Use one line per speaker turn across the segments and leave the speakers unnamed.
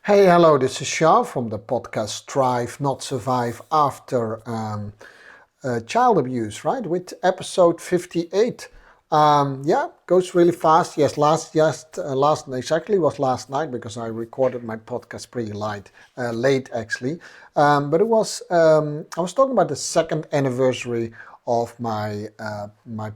Hey, hello, this is Shah from the podcast Thrive Not Survive After Child Abuse, right? With episode 58. Goes really fast. Yes, last exactly was last night because I recorded my podcast pretty late actually. But it was I was talking about the second anniversary of my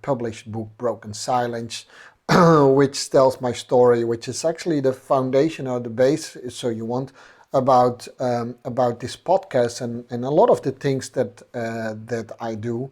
published book Broken Silence, which tells my story, which is actually the foundation or the base. So you want about this podcast and a lot of the things that I do,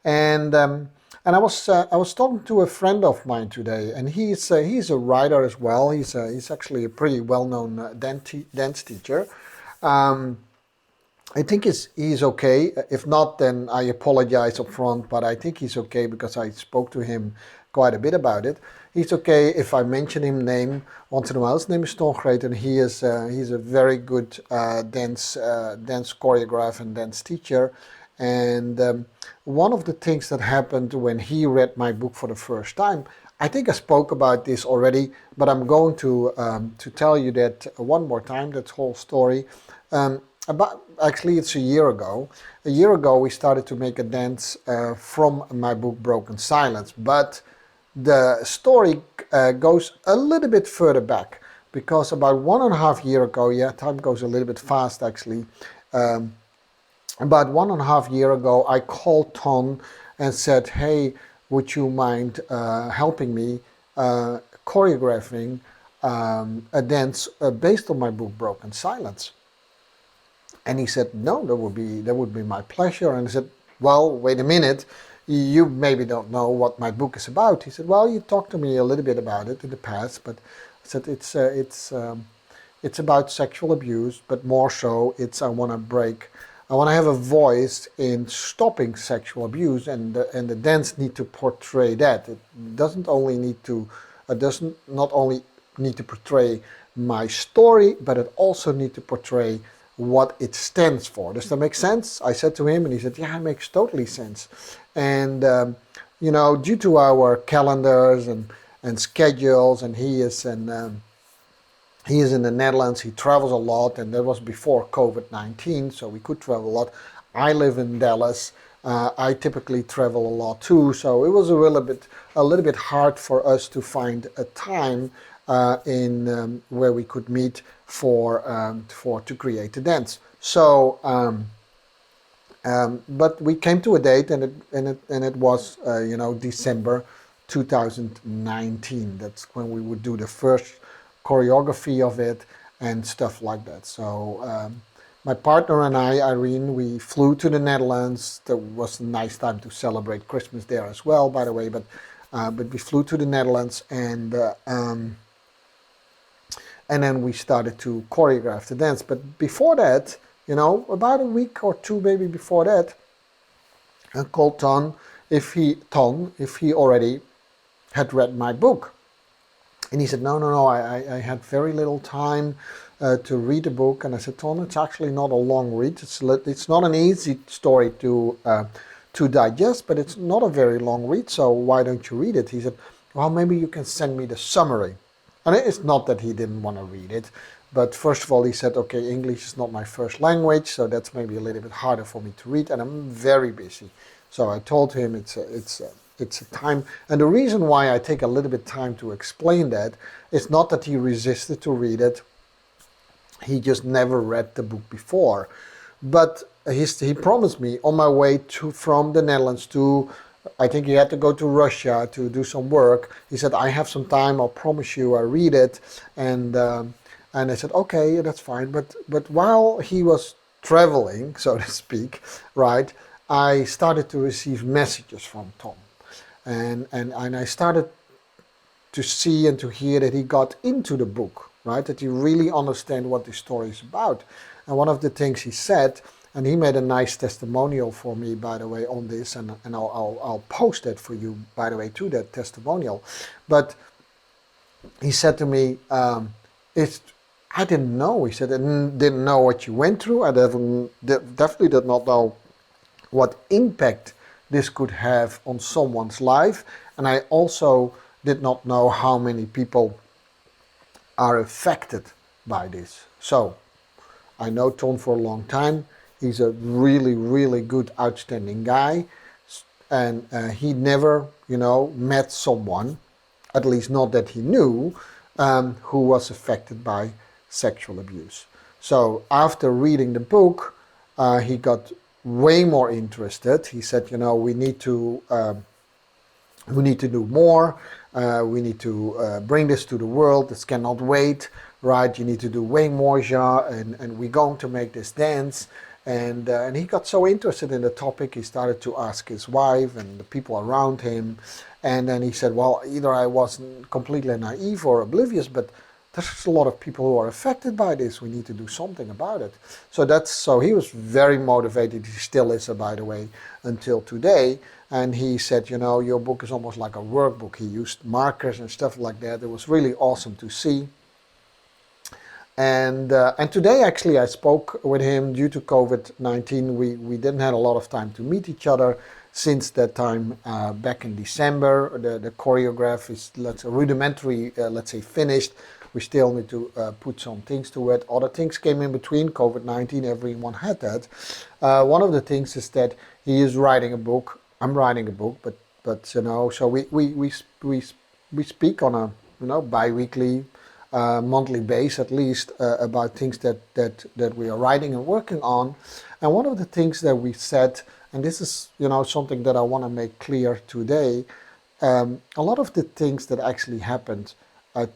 and I was talking to a friend of mine today, and he's a writer as well. He's actually a pretty well known dance teacher. Um, I think he's okay. If not, then I apologize up front, but I think he's okay because I spoke to him quite a bit about it. He's okay if I mention him name once in a while. His name is Ton Great, and he's a very good dance choreographer and dance teacher. And one of the things that happened when he read my book for the first time, I think I spoke about this already, but I'm going to tell you that one more time. That whole story. About actually, it's a year ago. A year ago, we started to make a dance from my book Broken Silence, but the story goes a little bit further back because about 1.5 years ago, yeah, time goes a little bit fast actually. Um, about 1.5 years ago, I called Ton and said, "Hey, would you mind helping me choreographing a dance based on my book Broken Silence?" And he said, "No, that would be my pleasure." And I said, "Well, wait a minute. You maybe don't know what my book is about." He said, "Well, you talked to me a little bit about it in the past, but," I said, it's about sexual abuse, but more so, I want to have a voice in stopping sexual abuse, and the dance need to portray that. It doesn't not only need to portray my story, but it also need to portray what it stands for. Does that make sense?" I said to him, and he said, "Yeah, it makes totally sense." And due to our calendars and schedules, and he is in the Netherlands. He travels a lot, and that was before COVID-19, so we could travel a lot. I live in Dallas. I typically travel a lot too, so it was a little bit hard for us to find a time in where we could meet for to create the dance. So, but we came to a date, and it was December 2019. That's when we would do the first choreography of it and stuff like that. So my partner and I, Irene, we flew to the Netherlands. There was a nice time to celebrate Christmas there as well, by the way. But we flew to the Netherlands, and then we started to choreograph the dance. But before that, about a week or two maybe before that, I called if he already had read my book. And he said, no, I had very little time to read the book. And I said, "Ton, it's actually not a long read. It's not an easy story to digest, but it's not a very long read, so why don't you read it?" He said, "Well, maybe you can send me the summary." And it's not that he didn't want to read it, but first of all, he said, "Okay, English is not my first language, so that's maybe a little bit harder for me to read, and I'm very busy." So I told him it's a time, and the reason why I take a little bit time to explain that is not that he resisted to read it. He just never read the book before, but he promised me on my way from the Netherlands to, I think he had to go to Russia to do some work. He said, "I have some time. I'll promise you I read it." And I said, "Okay, that's fine." But while he was traveling, so to speak, right, I started to receive messages from Tom, and I started to see and to hear that he got into the book, right? That he really understand what the story is about. And one of the things he said, and he made a nice testimonial for me, by the way, on this, and I'll post that for you, by the way, to that testimonial. But he said to me, "It's I didn't know." He said, "I didn't know what you went through. I definitely did not know what impact this could have on someone's life. And I also did not know how many people are affected by this. So I know Ton for a long time. He's a really, really good, outstanding guy. And he never, met someone, at least not that he knew, who was affected by sexual abuse. So after reading the book, he got way more interested. He said, we need to do more. We need to bring this to the world. This cannot wait, right? You need to do way more, Ja, and we're going to make this dance. And he got so interested in the topic, he started to ask his wife and the people around him. And then he said, well, either I wasn't completely naive or oblivious, but there's a lot of people who are affected by this. We need to do something about it. So he was very motivated. He still is, by the way, until today. And he said, your book is almost like a workbook. He used markers and stuff like that. It was really awesome to see. And today, actually, I spoke with him. Due to COVID-19, we didn't have a lot of time to meet each other. Since that time, back in December, the choreograph is, rudimentary, finished. We still need to put some things to it. Other things came in between. COVID-19, everyone had that. One of the things is that he is writing a book. I'm writing a book, but so we speak on a bi-weekly, monthly base at least, about things that we are writing and working on. And one of the things that we said, and this is something that I want to make clear today, a lot of the things that actually happened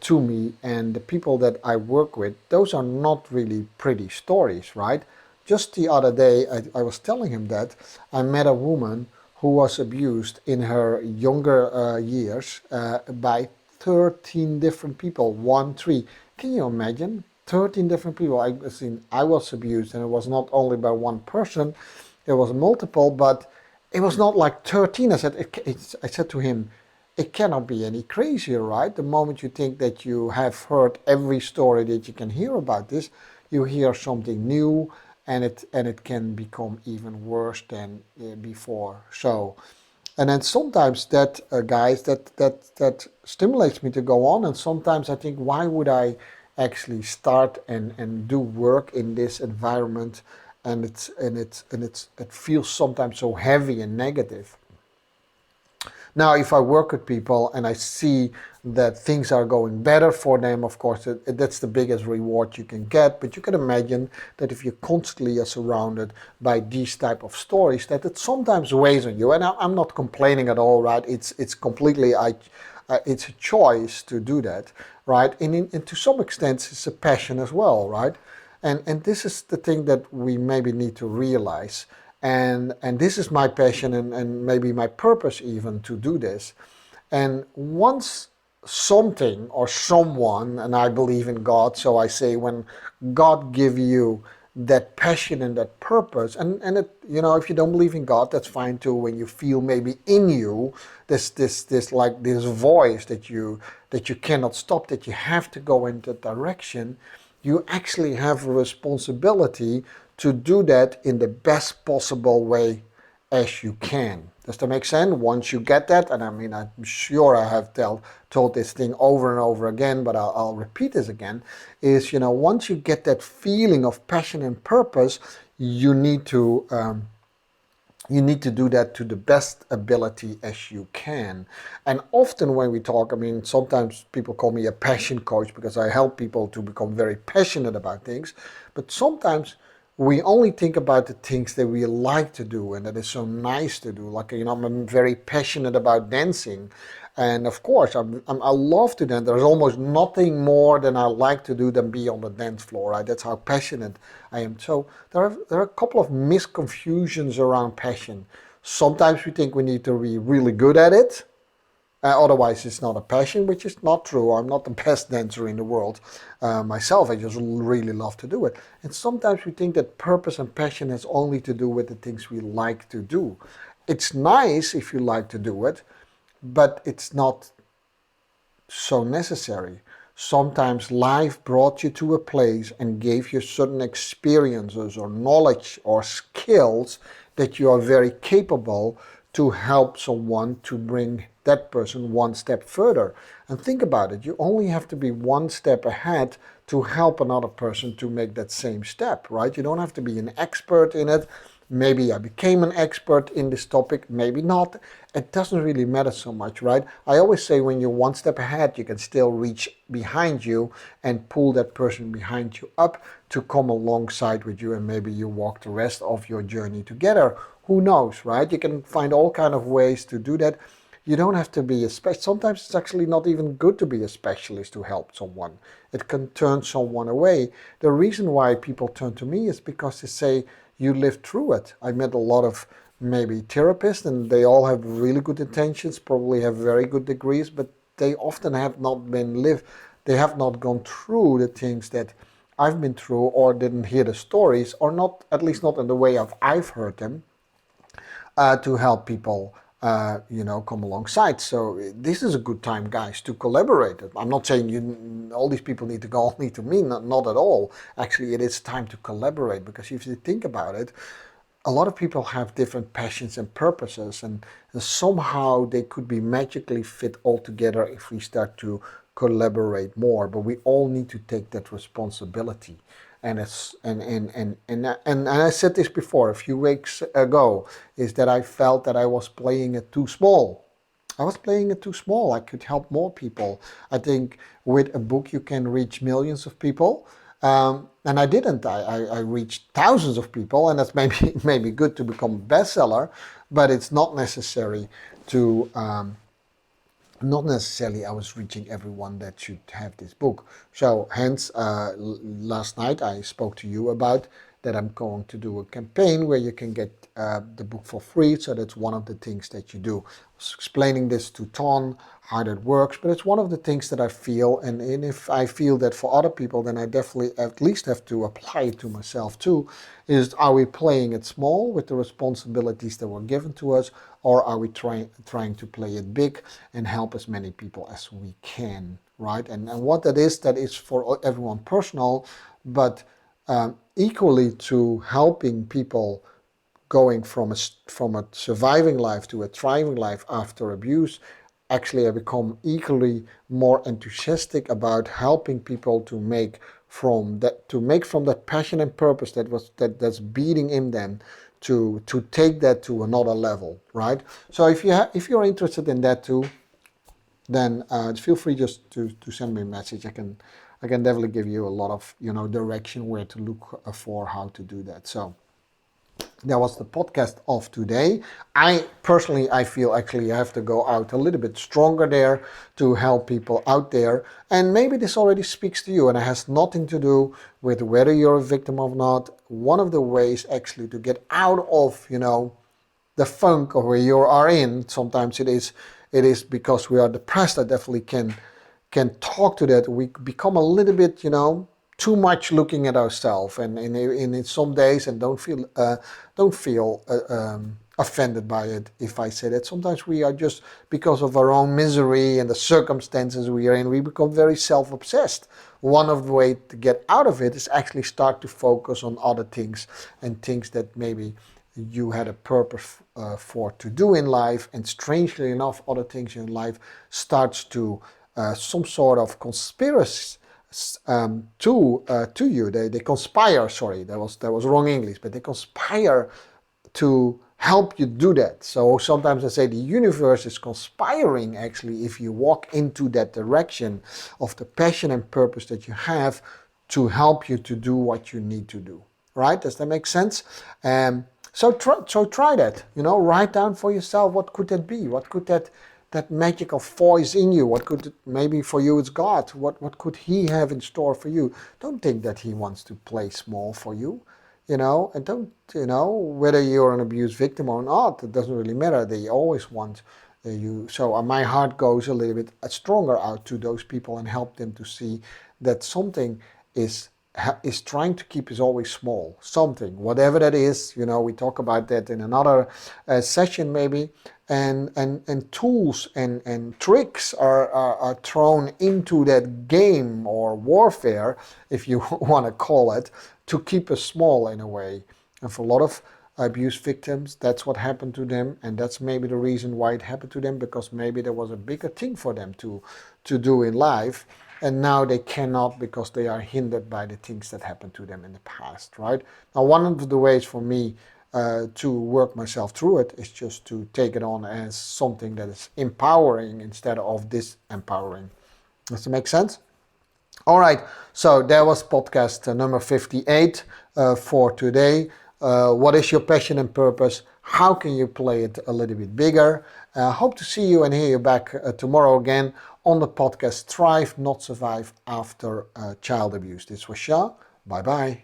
to me and the people that I work with, those are not really pretty stories, right? Just the other day, I was telling him that I met a woman who was abused in her younger years by 13 different people, 1-3. Can you imagine? 13 different people. I was abused, and it was not only by one person, there was multiple, but it was not like 13. I said to him, it cannot be any crazier, right? The moment you think that you have heard every story that you can hear about this, you hear something new, and it can become even worse than before. So, and then sometimes that, guys, that stimulates me to go on, and sometimes I think, why would I actually start and do work in this environment, and it feels sometimes so heavy and negative. Now, if I work with people and I see that things are going better for them, of course, that's the biggest reward you can get. But you can imagine that if you constantly are surrounded by these type of stories, that it sometimes weighs on you. And I'm not complaining at all, right? It's completely, it's a choice to do that, right? And to some extent, it's a passion as well, right? And this is the thing that we maybe need to realize. And this is my passion and maybe my purpose even to do this. And once something or someone, and I believe in God, so I say when God give you that passion and that purpose, and it, if you don't believe in God, that's fine too. When you feel maybe in you this voice that you cannot stop, that you have to go in that direction, you actually have a responsibility to do that in the best possible way as you can. Does that make sense? Once you get that, and I'm sure I have told this thing over and over again, but I'll repeat this again, is, once you get that feeling of passion and purpose, you need to do that to the best ability as you can. And often when we talk, sometimes people call me a passion coach because I help people to become very passionate about things, but sometimes we only think about the things that we like to do and that is so nice to do. Like, I'm very passionate about dancing. And of course, I love to dance. There's almost nothing more than I like to do than be on the dance floor, right? That's how passionate I am. So there are a couple of misconfusions around passion. Sometimes we think we need to be really good at it. Otherwise, it's not a passion, which is not true. I'm not the best dancer in the world myself. I just really love to do it. And sometimes we think that purpose and passion has only to do with the things we like to do. It's nice if you like to do it, but it's not so necessary. Sometimes life brought you to a place and gave you certain experiences or knowledge or skills that you are very capable to help someone to bring that person one step further. And think about it, you only have to be one step ahead to help another person to make that same step, right? You don't have to be an expert in it. Maybe I became an expert in this topic, maybe not. It doesn't really matter so much, right? I always say when you're one step ahead, you can still reach behind you and pull that person behind you up to come alongside with you, and maybe you walk the rest of your journey together. Who knows, right? You can find all kind of ways to do that. You don't have to be a specialist. Sometimes it's actually not even good to be a specialist to help someone. It can turn someone away. The reason why people turn to me is because they say, you lived through it. I met a lot of maybe therapists, and they all have really good intentions, probably have very good degrees, but they often have not been lived. They have not gone through the things that I've been through, or didn't hear the stories, or not, at least not in the way I've heard them, to help people, come alongside. So this is a good time, guys, to collaborate. I'm not saying all these people need to go only to me, not at all. Actually, it is time to collaborate, because if you think about it, a lot of people have different passions and purposes, and somehow they could be magically fit all together if we start to collaborate more. But we all need to take that responsibility. And I said this before a few weeks ago, is that I felt that I was playing it too small. I was playing it too small. I could help more people. I think with a book you can reach millions of people. And I didn't. I reached thousands of people, and that's maybe good to become a bestseller, but it's not necessary to. Not necessarily I was reaching everyone that should have this book. So hence, last night I spoke to you about that I'm going to do a campaign where you can get the book for free. So that's one of the things that you do. I was explaining this to Ton, how that works, but it's one of the things that I feel, and if I feel that for other people, then I definitely at least have to apply it to myself too, is are we playing it small with the responsibilities that were given to us, or are we trying to play it big and help as many people as we can, right? And what that is for everyone personal, but equally to helping people going from a surviving life to a thriving life after abuse. Actually, I become equally more enthusiastic about helping people to make from that passion and purpose that's beating in them, to take that to another level, right? So if you're interested in that too, then feel free just to send me a message. I can definitely give you a lot of direction where to look for how to do that. So that was the podcast of today. I feel actually I have to go out a little bit stronger there to help people out there. And maybe this already speaks to you, and it has nothing to do with whether you're a victim or not. One of the ways actually to get out of, the funk of where you are in, sometimes it is because we are depressed. I definitely can talk to that. We become a little bit, too much looking at ourselves, and in some days, and don't feel offended by it if I say that. Sometimes we are just, because of our own misery and the circumstances we are in, we become very self-obsessed. One of the ways to get out of it is actually start to focus on other things, and things that maybe you had a purpose for to do in life, and strangely enough, other things in life starts to some sort of conspiracy to you. They conspire. Sorry, that was wrong English, but they conspire to help you do that. So sometimes I say the universe is conspiring actually if you walk into that direction of the passion and purpose that you have, to help you to do what you need to do. Right? Does that make sense? So try that. Write down for yourself, what could that be? What could that magical voice in you, what could maybe for you it's God, what could he have in store for you? Don't think that he wants to play small for you, and don't, whether you're an abuse victim or not, it doesn't really matter. They always want you. So my heart goes a little bit stronger out to those people and help them to see that something is trying to keep us always small. Something, whatever that is, we talk about that in another session maybe. And tools and tricks are thrown into that game or warfare, if you want to call it, to keep us small in a way. And for a lot of abuse victims, that's what happened to them, and that's maybe the reason why it happened to them, because maybe there was a bigger thing for them to do in life. and now they cannot because they are hindered by the things that happened to them in the past, right? Now, one of the ways for me to work myself through it is just to take it on as something that is empowering instead of disempowering. Does that make sense? All right, so that was podcast number 58 for today. What is your passion and purpose? How can you play it a little bit bigger? Hope to see you and hear you back tomorrow again on the podcast Thrive, Not Survive After Child Abuse. This was Shah. Bye-bye.